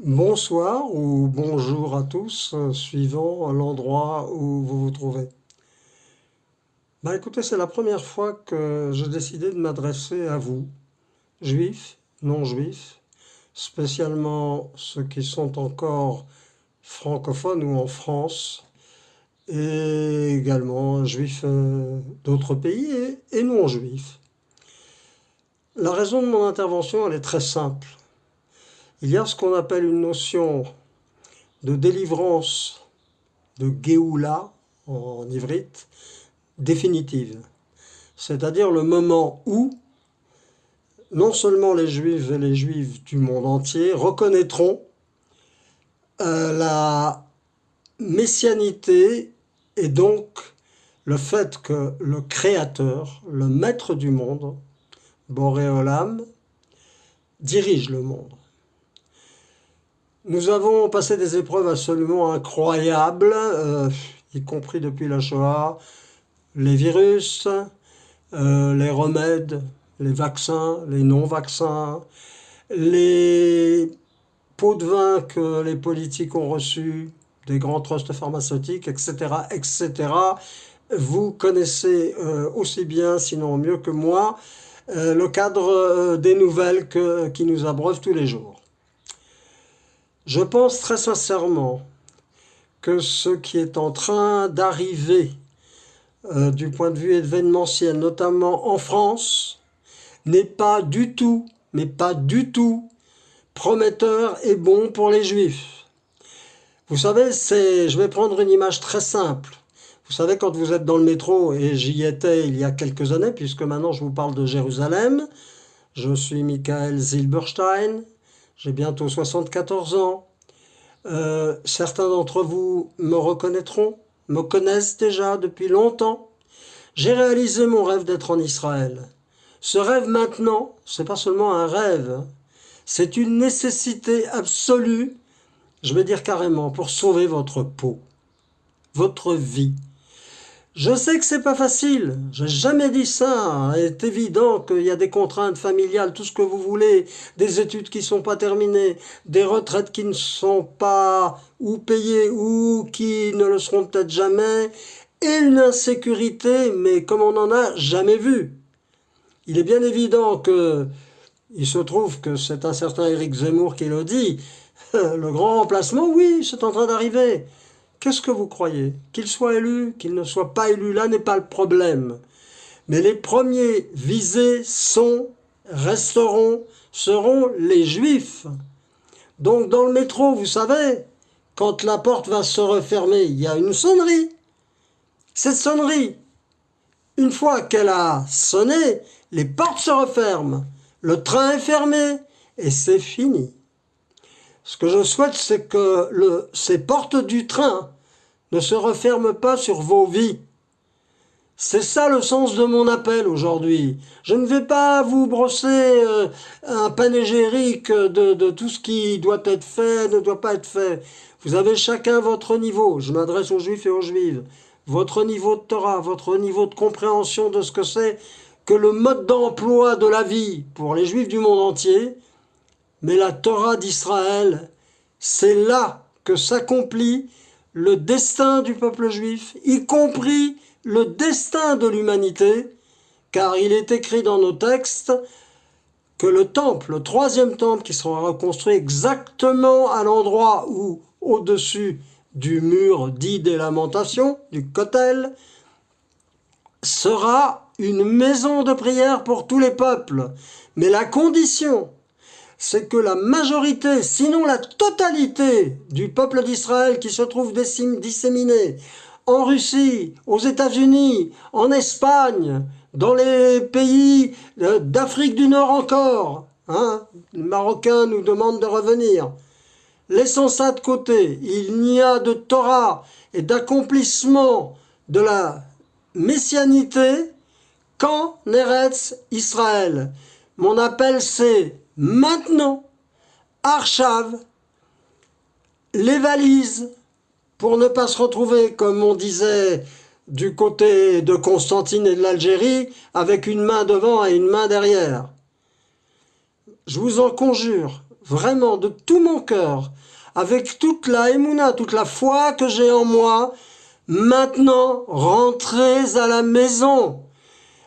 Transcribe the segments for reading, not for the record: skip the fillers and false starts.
Bonsoir ou bonjour à tous, suivant l'endroit où vous vous trouvez. Écoutez, c'est la première fois que j'ai décidé de m'adresser à vous, juifs, non-juifs, spécialement ceux qui sont encore francophones ou en France, et également juifs d'autres pays et non-juifs. La raison de mon intervention, elle est très simple. Il y a ce qu'on appelle une notion de délivrance, de Géoula en ivrite, définitive. C'est-à-dire le moment où non seulement les juifs et les juives du monde entier reconnaîtront la messianité et donc le fait que le Créateur, le Maître du monde, Boré Olam, dirige le monde. Nous avons passé des épreuves absolument incroyables, y compris depuis la Shoah, les virus, les remèdes, les vaccins, les non-vaccins, les pots de vin que les politiques ont reçus des grands trusts pharmaceutiques, etc., etc. Vous connaissez aussi bien, sinon mieux que moi, le cadre des nouvelles qui nous abreuvent tous les jours. Je pense très sincèrement que ce qui est en train d'arriver du point de vue événementiel, notamment en France, n'est pas du tout, mais pas du tout, prometteur et bon pour les juifs. Vous savez, je vais prendre une image très simple. Vous savez, quand vous êtes dans le métro, et j'y étais il y a quelques années, puisque maintenant je vous parle de Jérusalem, je suis Michael Zilberstein, j'ai bientôt 74 ans. Certains d'entre vous me reconnaîtront, me connaissent déjà depuis longtemps. J'ai réalisé mon rêve d'être en Israël. Ce rêve maintenant, c'est pas seulement un rêve, c'est une nécessité absolue, je vais dire carrément, pour sauver votre peau, votre vie. Je sais que c'est pas facile, j'ai jamais dit ça. Il est évident qu'il y a des contraintes familiales, tout ce que vous voulez, des études qui sont pas terminées, des retraites qui ne sont pas ou payées ou qui ne le seront peut-être jamais, et une insécurité, mais comme on n'en a jamais vu. Il est bien évident que il se trouve que c'est un certain Éric Zemmour qui le dit. Le grand remplacement, oui, c'est en train d'arriver. Qu'est-ce que vous croyez? Qu'il soit élu, qu'il ne soit pas élu, là n'est pas le problème. Mais les premiers visés sont, resteront, seront les juifs. Donc dans le métro, vous savez, quand la porte va se refermer, il y a une sonnerie. Cette sonnerie, une fois qu'elle a sonné, les portes se referment. Le train est fermé et c'est fini. Ce que je souhaite, c'est que ces portes du train ne se referment pas sur vos vies. C'est ça le sens de mon appel aujourd'hui. Je ne vais pas vous brosser un panégyrique de tout ce qui doit être fait, ne doit pas être fait. Vous avez chacun votre niveau. Je m'adresse aux juifs et aux juives. Votre niveau de Torah, votre niveau de compréhension de ce que c'est que le mode d'emploi de la vie pour les juifs du monde entier. Mais la Torah d'Israël, c'est là que s'accomplit le destin du peuple juif, y compris le destin de l'humanité, car il est écrit dans nos textes que le temple, le troisième temple qui sera reconstruit exactement à l'endroit où, au-dessus du mur dit des lamentations, du Kotel, sera une maison de prière pour tous les peuples. Mais la condition, c'est que la majorité, sinon la totalité du peuple d'Israël qui se trouve disséminé en Russie, aux États-Unis, en Espagne, dans les pays d'Afrique du Nord encore, hein, les Marocains nous demandent de revenir. Laissons ça de côté. Il n'y a de Torah et d'accomplissement de la messianité qu'en Eretz Israël. Mon appel, c'est maintenant, Archav, les valises, pour ne pas se retrouver, comme on disait, du côté de Constantine et de l'Algérie, avec une main devant et une main derrière. Je vous en conjure, vraiment de tout mon cœur, avec toute la émouna, toute la foi que j'ai en moi, maintenant rentrez à la maison.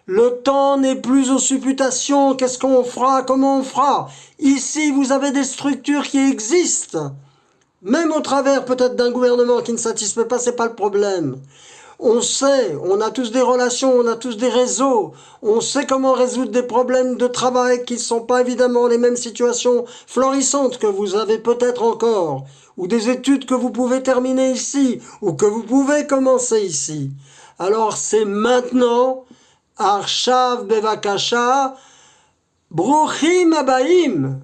Le temps n'est plus aux supputations, qu'est-ce qu'on fera, comment on fera. Ici, vous avez des structures qui existent. Même au travers peut-être d'un gouvernement qui ne satisfait pas, c'est pas le problème. On sait, on a tous des relations, on a tous des réseaux, on sait comment résoudre des problèmes de travail qui ne sont pas évidemment les mêmes situations florissantes que vous avez peut-être encore, ou des études que vous pouvez terminer ici, ou que vous pouvez commencer ici. Alors c'est maintenant, Arshav Bevakasha, Bruchim Abaim.